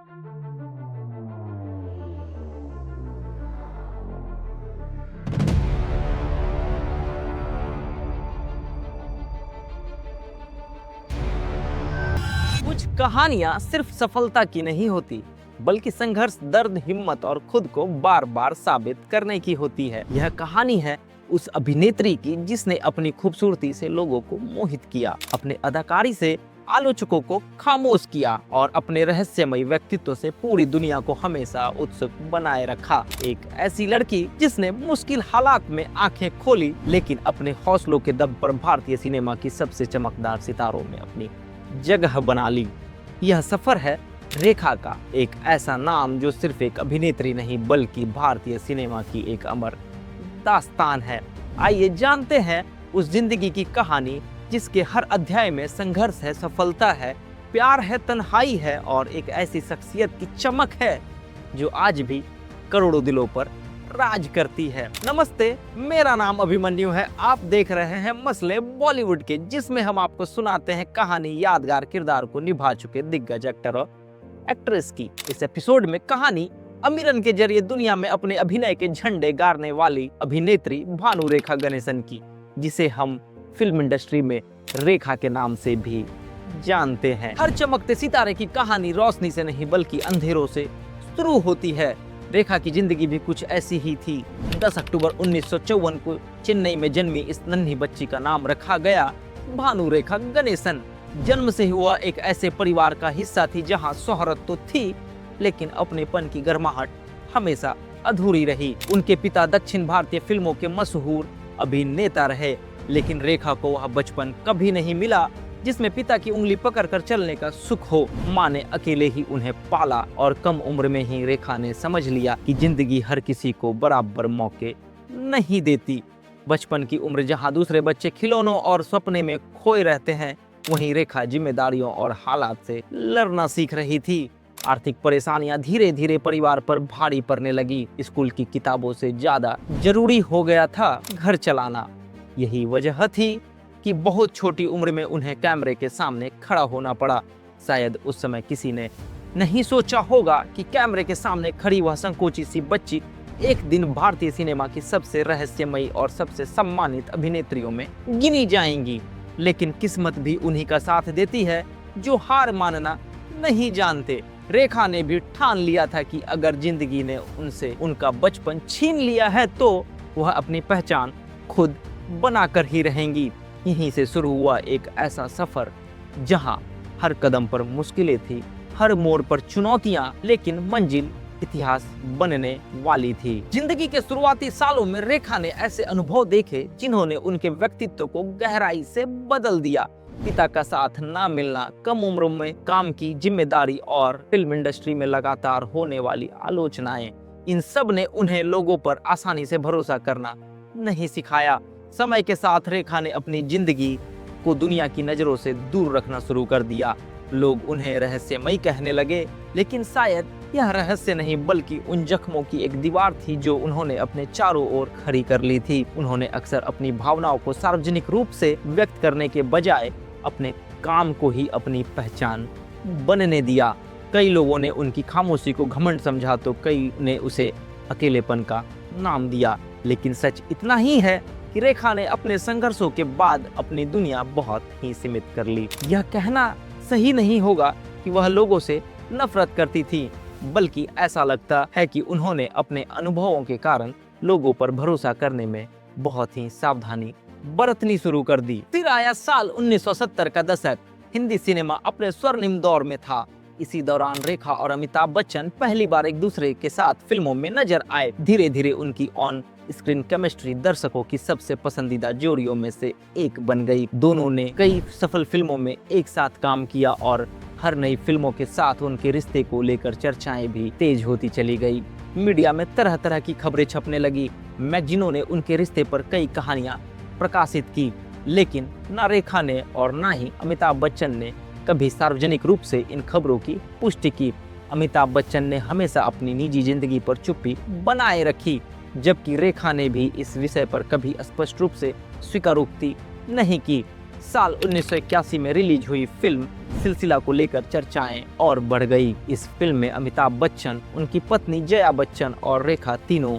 कुछ कहानियां सिर्फ सफलता की नहीं होती, बल्कि संघर्ष, दर्द, हिम्मत और खुद को बार बार साबित करने की होती है। यह कहानी है उस अभिनेत्री की जिसने अपनी खूबसूरती से लोगों को मोहित किया, अपने अदाकारी से आलोचकों को खामोश किया और अपने रहस्यमयी व्यक्तित्व से पूरी दुनिया को हमेशा उत्सुक बनाए रखा। एक ऐसी लड़की जिसने मुश्किल हालात में आंखें खोली, लेकिन अपने हौसलों के दम पर भारतीय सिनेमा की सबसे चमकदार सितारों में अपनी जगह बना ली। यह सफर है रेखा का, एक ऐसा नाम जो सिर्फ एक अभिनेत्री नहीं बल्कि भारतीय सिनेमा की एक अमर दास्तान है। आइए जानते हैं उस जिंदगी की कहानी जिसके हर अध्याय में संघर्ष है, सफलता है, प्यार है, तन्हाई है और एक ऐसी शख्सियत की चमक है जो आज भी करोड़ों दिलों पर राज करती है। नमस्ते, मेरा नाम अभिमन्यु है। आप देख रहे हैं मसले बॉलीवुड के, जिसमें हम आपको सुनाते हैं कहानी यादगार किरदार को निभा चुके दिग्गज एक्टर और एक्ट्रेस की। इस एपिसोड में कहानी अमीरन के जरिए दुनिया में अपने अभिनय के झंडे गाड़ने वाली अभिनेत्री भानुरेखा गणेशन की, जिसे हम फिल्म इंडस्ट्री में रेखा के नाम से भी जानते हैं। हर चमकते सितारे की कहानी रोशनी से नहीं बल्कि अंधेरों से शुरू होती है। रेखा की जिंदगी भी कुछ ऐसी ही थी। 10 अक्टूबर 1954 को चेन्नई में जन्मी इस नन्ही बच्ची का नाम रखा गया भानुरेखा गणेशन। जन्म से हुआ एक ऐसे परिवार का हिस्सा थी जहां शोहरत तो थी, लेकिन अपनेपन की गर्माहट हमेशा अधूरी रही। उनके पिता दक्षिण भारतीय फिल्मों के मशहूर अभिनेता रहे, लेकिन रेखा को वह बचपन कभी नहीं मिला जिसमें पिता की उंगली पकड़कर चलने का सुख हो। माँ ने अकेले ही उन्हें पाला और कम उम्र में ही रेखा ने समझ लिया कि जिंदगी हर किसी को बराबर मौके नहीं देती। बचपन की उम्र जहाँ दूसरे बच्चे खिलौनों और सपने में खोए रहते हैं, वहीं रेखा जिम्मेदारियों और हालात से लड़ना सीख रही थी। आर्थिक परेशानियां धीरे धीरे परिवार पर भारी पड़ने लगी। स्कूल की किताबों से ज्यादा जरूरी हो गया था घर चलाना। यही वजह थी कि बहुत छोटी उम्र में उन्हें कैमरे के सामने खड़ा होना पड़ा। शायद उस समय किसी ने नहीं सोचा होगा कि कैमरे के सामने खड़ी वह संकोची सी बच्ची एक दिन भारतीय सिनेमा की सबसे रहस्यमयी और सबसे सम्मानित अभिनेत्रियों में गिनी जाएंगी। लेकिन किस्मत भी उन्हीं का साथ देती है जो हार मानना नहीं जानते। रेखा ने भी ठान लिया था कि अगर जिंदगी ने उनसे उनका बचपन छीन लिया है तो वह अपनी पहचान खुद बनाकर ही रहेंगी। यहीं से शुरू हुआ एक ऐसा सफर जहां हर कदम पर मुश्किलें थी, हर मोड़ पर चुनौतियां, लेकिन मंजिल इतिहास बनने वाली थी। जिंदगी के शुरुआती सालों में रेखा ने ऐसे अनुभव देखे जिन्होंने उनके व्यक्तित्व को गहराई से बदल दिया। पिता का साथ ना मिलना, कम उम्र में काम की जिम्मेदारी और फिल्म इंडस्ट्री में लगातार होने वाली आलोचनाएं, इन सब ने उन्हें लोगों पर आसानी से भरोसा करना नहीं सिखाया। समय के साथ रेखा ने अपनी जिंदगी को दुनिया की नजरों से दूर रखना शुरू कर दिया। लोग उन्हें रहस्यमयी कहने लगे, लेकिन शायद यह रहस्य नहीं बल्कि उन जख्मों की एक दीवार थी जो उन्होंने अपने चारों ओर खड़ी कर ली थी। उन्होंने अक्सर अपनी भावनाओं को सार्वजनिक रूप से व्यक्त करने के बजाय अपने काम को ही अपनी पहचान बनने दिया। कई लोगों ने उनकी खामोशी को घमंड समझा तो कई ने उसे अकेलेपन का नाम दिया, लेकिन सच इतना ही है कि रेखा ने अपने संघर्षों के बाद अपनी दुनिया बहुत ही सीमित कर ली। यह कहना सही नहीं होगा कि वह लोगों से नफरत करती थी, बल्कि ऐसा लगता है कि उन्होंने अपने अनुभवों के कारण लोगों पर भरोसा करने में बहुत ही सावधानी बरतनी शुरू कर दी। फिर आया साल 1970 का दशक। हिंदी सिनेमा अपने स्वर्णिम दौर में था। इसी दौरान रेखा और अमिताभ बच्चन पहली बार एक दूसरे के साथ फिल्मों में नजर आए। धीरे धीरे उनकी ऑन स्क्रीन केमिस्ट्री दर्शकों की सबसे पसंदीदा जोड़ियों में से एक बन गई। दोनों ने कई सफल फिल्मों में एक साथ काम किया और हर नई फिल्मों के साथ उनके रिश्ते को लेकर चर्चाएं भी तेज होती चली गई। मीडिया में तरह तरह की खबरें छपने लगी। मैगजीनों ने उनके रिश्ते पर कई कहानियां प्रकाशित की, लेकिन न रेखा ने और न ही अमिताभ बच्चन ने कभी सार्वजनिक रूप से इन खबरों की पुष्टि की। अमिताभ बच्चन ने हमेशा अपनी निजी जिंदगी पर चुप्पी बनाए रखी, जबकि रेखा ने भी इस विषय पर कभी स्पष्ट रूप से स्वीकारोक्ति नहीं की। साल 1981 में रिलीज हुई फिल्म सिलसिला को लेकर चर्चाएं और बढ़ गई। इस फिल्म में अमिताभ बच्चन, उनकी पत्नी जया बच्चन और रेखा तीनों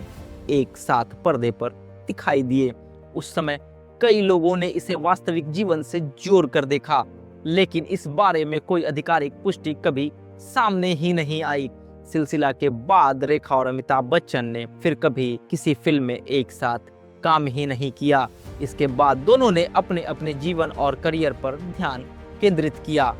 एक साथ पर्दे पर दिखाई दिए। उस समय कई लोगों ने इसे वास्तविक जीवन से जोड़ कर देखा, लेकिन इस बारे में कोई आधिकारिक पुष्टि कभी सामने ही नहीं आई। सिलसिला के बाद रेखा और अमिताभ बच्चन ने फिर कभी किसी फिल्म में एक साथ काम ही नहीं किया। इसके बाद दोनों ने अपने अपने जीवन और करियर पर ध्यान केंद्रित किया।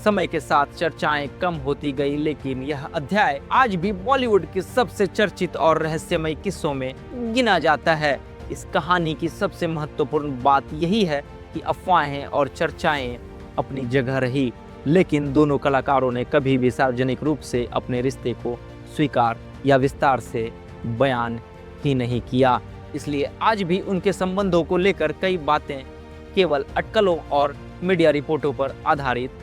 समय के साथ चर्चाएं कम होती गई, लेकिन यह अध्याय आज भी बॉलीवुड के सबसे चर्चित और रहस्यमय किस्सों में गिना जाता है। इस कहानी की सबसे महत्वपूर्ण बात यही है कि अफवाहें और चर्चाएं अपनी जगह रही, लेकिन दोनों कलाकारों ने कभी भी सार्वजनिक रूप से अपने रिश्ते को स्वीकार या विस्तार से बयान ही नहीं किया। इसलिए आज भी उनके संबंधों को लेकर कई बातें केवल अटकलों और मीडिया रिपोर्टों पर आधारित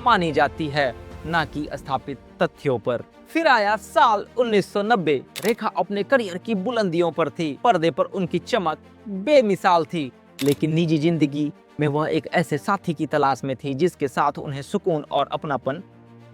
मानी जाती है, न कि स्थापित तथ्यों पर। फिर आया साल 1990। रेखा अपने करियर की बुलंदियों पर थी। पर्दे पर उनकी चमक बेमिसाल थी, लेकिन निजी जिंदगी में वह एक ऐसे साथी की तलाश में थी जिसके साथ उन्हें सुकून और अपनापन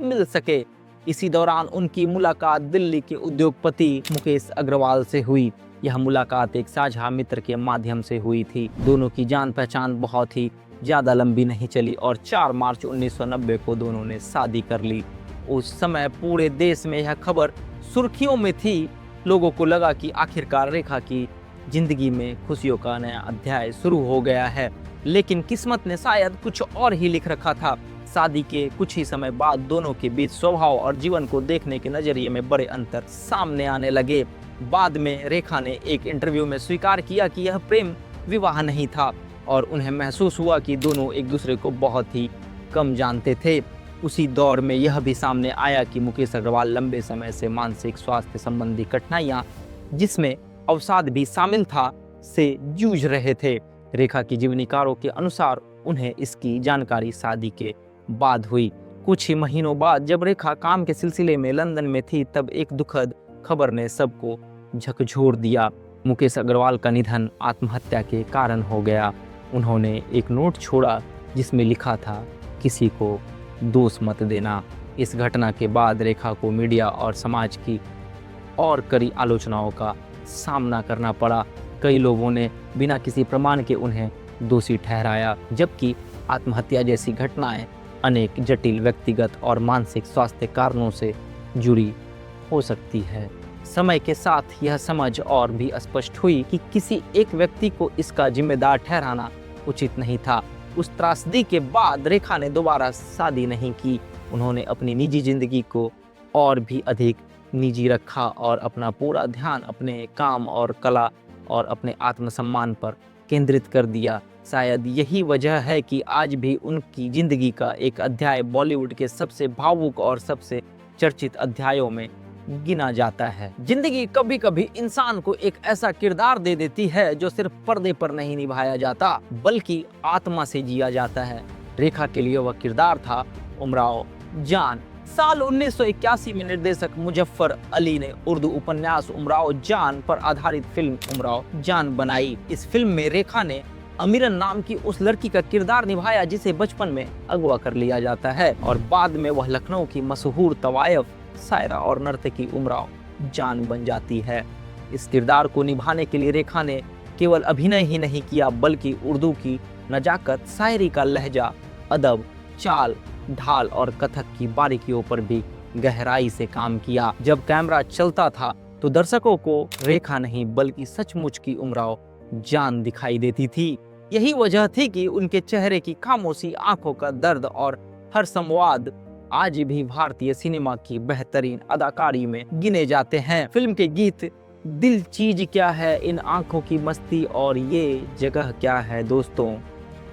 मिल सके। इसी दौरान उनकी मुलाकात दिल्ली के उद्योगपति मुकेश अग्रवाल से हुई। यह मुलाकात एक साझा मित्र के माध्यम से हुई थी। दोनों की जान पहचान बहुत ही ज्यादा लंबी नहीं चली और 4 मार्च 1990 को दोनों ने शादी कर ली। उस समय पूरे देश में यह खबर सुर्खियों में थी। लोगों को लगा कि आखिरकार रेखा की जिंदगी में खुशियों का नया अध्याय शुरू हो गया है, लेकिन किस्मत ने शायद कुछ और ही लिख रखा था। शादी के कुछ ही समय बाद दोनों के बीच स्वभाव और जीवन को देखने के नजरिए में बड़े अंतर सामने आने लगे। बाद में रेखा ने एक इंटरव्यू में स्वीकार किया कि यह प्रेम विवाह नहीं था और उन्हें महसूस हुआ कि दोनों एक दूसरे को बहुत ही कम जानते थे। उसी दौर में यह भी सामने आया कि मुकेश अग्रवाल लंबे समय से मानसिक स्वास्थ्य संबंधी कठिनाइयां, जिसमें अवसाद भी शामिल था, से जूझ रहे थे। रेखा की जीवनीकारों के अनुसार उन्हें इसकी जानकारी शादी के बाद हुई। कुछ ही महीनों बाद जब रेखा काम के सिलसिले में लंदन में थी, तब एक दुखद खबर ने सबको झकझोर दिया। मुकेश अग्रवाल का निधन आत्महत्या के कारण हो गया। उन्होंने एक नोट छोड़ा जिसमें लिखा था, किसी को दोष मत देना। इस घटना के बाद रेखा को मीडिया और समाज की और कड़ी आलोचनाओं का सामना करना पड़ा। कई लोगों ने बिना किसी प्रमाण के उन्हें दोषी ठहराया, जबकि आत्महत्या जैसी घटनाएं अनेक जटिल व्यक्तिगत और मानसिक स्वास्थ्य कारणों से जुड़ी हो सकती है। समय के साथ यह समझ और भी स्पष्ट हुई कि किसी एक व्यक्ति को इसका जिम्मेदार ठहराना उचित नहीं था। उस त्रासदी के बाद रेखा ने दोबारा शादी नहीं की। उन्होंने अपनी निजी जिंदगी को और भी अधिक निजी रखा और अपना पूरा ध्यान अपने काम और कला और अपने आत्मसम्मान पर केंद्रित कर दिया। शायद यही वजह है कि आज भी उनकी जिंदगी का एक अध्याय बॉलीवुड के सबसे भावुक और सबसे चर्चित अध्यायों में गिना जाता है। जिंदगी कभी कभी इंसान को एक ऐसा किरदार दे देती है जो सिर्फ पर्दे पर नहीं निभाया जाता, बल्कि आत्मा से जिया जाता है। रेखा के लिए वह किरदार था उमराव जान। साल 1981 में निर्देशक मुजफ्फर अली ने उर्दू उपन्यास उमराव जान पर आधारित फिल्म उमराव जान बनाई। इस फिल्म में रेखा ने अमीरन नाम की उस लड़की का किरदार निभाया जिसे बचपन में अगवा कर लिया जाता है और बाद में वह लखनऊ की मशहूर तवायफ, शायरा और नर्तकी उमराव जान बन जाती है। इस किरदार को निभाने के लिए रेखा ने केवल अभिनय ही नहीं किया, बल्कि उर्दू की नजाकत, शायरी का लहजा, अदब, चाल, ढाल और कथक की बारीकियों पर भी गहराई से काम किया। जब कैमरा चलता था तो दर्शकों को रेखा नहीं बल्कि सचमुच की उमराव जान दिखाई देती थी। यही वजह थी कि उनके चेहरे की खामोशी, आंखों का दर्द और हर संवाद आज भी भारतीय सिनेमा की बेहतरीन अदाकारी में गिने जाते हैं। फिल्म के गीत दिल चीज क्या है, इन आंखों की मस्ती और ये जगह क्या है दोस्तों,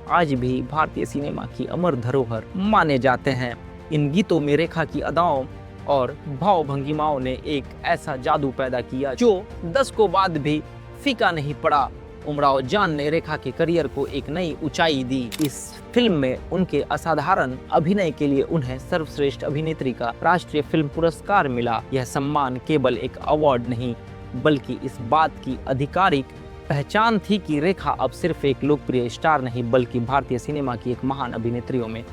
आज भी भारतीय सिनेमा की अमर धरोहर माने जाते हैं। इन गीतों में रेखा की अदाओं और भाव भंगिमाओं ने एक ऐसा जादू पैदा किया जो दशकों बाद भी फीका नहीं पड़ा। उमराव जान ने रेखा के करियर को एक नई ऊंचाई दी। इस फिल्म में उनके असाधारण अभिनय के लिए उन्हें सर्वश्रेष्ठ अभिनेत्री का राष्ट्रीय फिल्म पुरस्कार मिला। यह सम्मान केवल एक अवार्ड नहीं बल्कि इस बात की आधिकारिक पहचान थी कि रेखा अब सिर्फ एक लोकप्रिय स्टार नहीं बल्कि भारतीय सिनेमा की एक महान अभिनेत्रियों में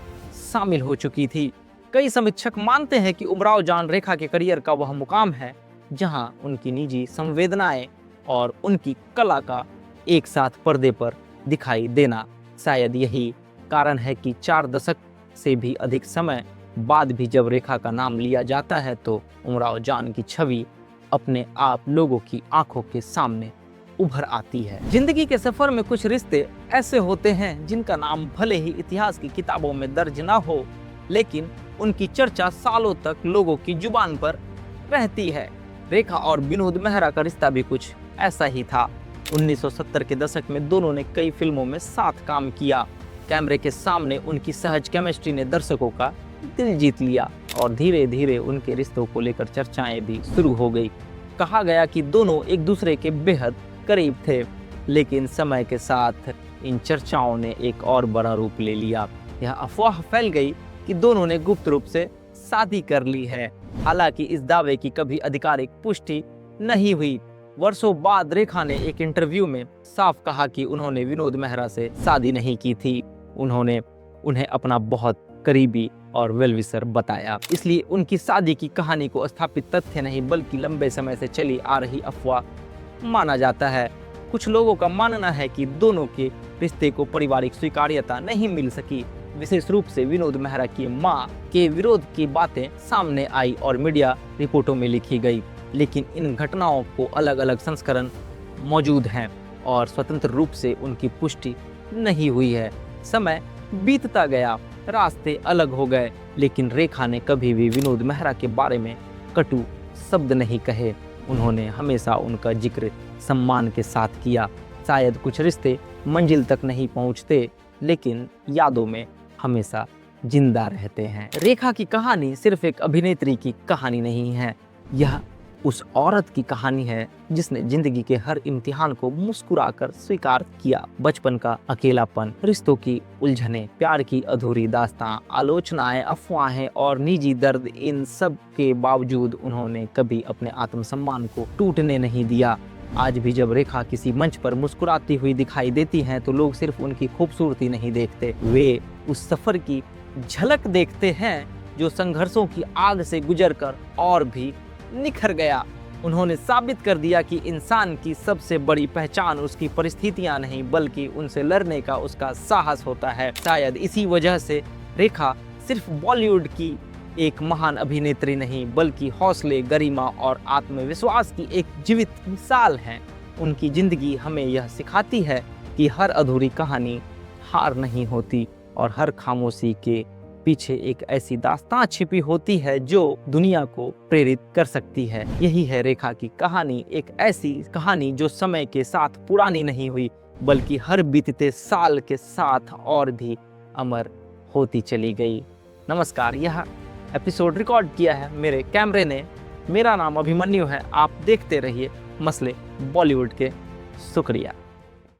शामिल हो चुकी थी। कई समीक्षक मानते हैं कि उमराव जान रेखा के करियर का वह मुकाम है जहां उनकी निजी संवेदनाएं और उनकी कला का एक साथ पर्दे पर दिखाई देना। शायद यही कारण है कि 4 दशक से भी अधिक समय बाद भी जब रेखा का नाम लिया जाता है तो उमराव जान की छवि अपने आप लोगों की आंखों के सामने उभर आती है। जिंदगी के सफर में कुछ रिश्ते ऐसे होते हैं जिनका नाम भले ही इतिहास की किताबों में दर्ज ना हो, लेकिन उनकी चर्चा सालों तक लोगों की जुबान पर रहती है। रेखा और विनोद मेहरा का रिश्ता भी कुछ ऐसा ही था। 1970 के दशक में दोनों ने कई फिल्मों में साथ काम किया। कैमरे के सामने उनकी सहज केमिस्ट्री ने दर्शकों का दिल जीत लिया और धीरे धीरे उनके रिश्तों को लेकर चर्चाएं भी शुरू हो गई। कहा गया कि दोनों एक दूसरे के बेहद करीब थे, लेकिन समय के साथ इन चर्चाओं ने एक और बड़ा रूप ले लिया। यह अफवाह फैल गई कि दोनों ने गुप्त रूप से शादी कर ली है। हालांकि इस दावे की कभी आधिकारिक पुष्टि नहीं हुई। वर्षों बाद रेखा ने एक इंटरव्यू में साफ कहा कि उन्होंने विनोद मेहरा से शादी नहीं की थी। उन्होंने उन्हें अपना बहुत करीबी और वेलविशर बताया। इसलिए उनकी शादी की कहानी को स्थापित तथ्य नहीं बल्कि लंबे समय से चली आ रही अफवाह माना जाता है। कुछ लोगों का मानना है कि दोनों के रिश्ते को पारिवारिक स्वीकार्यता नहीं मिल सकी। विशेष रूप से विनोद मेहरा की मां के विरोध की बातें सामने आई और मीडिया रिपोर्टों में लिखी गई। लेकिन इन घटनाओं को अलग अलग संस्करण मौजूद हैं और स्वतंत्र रूप से उनकी पुष्टि नहीं हुई है। समय बीतता गया, रास्ते अलग हो गए, लेकिन रेखा ने कभी भी विनोद मेहरा के बारे में कटु शब्द नहीं कहे। उन्होंने हमेशा उनका जिक्र सम्मान के साथ किया। शायद कुछ रिश्ते मंजिल तक नहीं पहुंचते, लेकिन यादों में हमेशा जिंदा रहते हैं। रेखा की कहानी सिर्फ एक अभिनेत्री की कहानी नहीं है, यह उस औरत की कहानी है जिसने जिंदगी के हर इम्तिहान को मुस्कुराकर स्वीकार किया। बचपन का अकेलापन, रिश्तों की उलझनें, प्यार की अधूरी दास्तां, आलोचनाएं, अफवाहें और निजी दर्द, इन सब के बावजूद उन्होंने कभी अपने आत्मसम्मान को टूटने नहीं दिया। आज भी जब रेखा किसी मंच पर मुस्कुराती हुई दिखाई देती हैं तो लोग सिर्फ उनकी खूबसूरती नहीं देखते, वे उस सफर की झलक देखते हैं जो संघर्षों की आग से गुजरकर और भी निखर गया। उन्होंने साबित कर दिया कि इंसान की सबसे बड़ी पहचान उसकी परिस्थितियां नहीं बल्कि उनसे लड़ने का उसका साहस होता है। शायद इसी वजह से रेखा सिर्फ बॉलीवुड की एक महान अभिनेत्री नहीं बल्कि हौसले, गरिमा और आत्मविश्वास की एक जीवित मिसाल है। उनकी जिंदगी हमें यह सिखाती है कि हर अधूरी कहानी हार नहीं होती और हर खामोशी के पीछे एक ऐसी दास्तां छिपी होती है जो दुनिया को प्रेरित कर सकती है। यही है रेखा की कहानी, एक ऐसी कहानी जो समय के साथ पुरानी नहीं हुई बल्कि हर बीतते साल के साथ और भी अमर होती चली गई। नमस्कार, यह एपिसोड रिकॉर्ड किया है मेरे कैमरे ने। मेरा नाम अभिमन्यु है। आप देखते रहिए मसले बॉलीवुड के। शुक्रिया।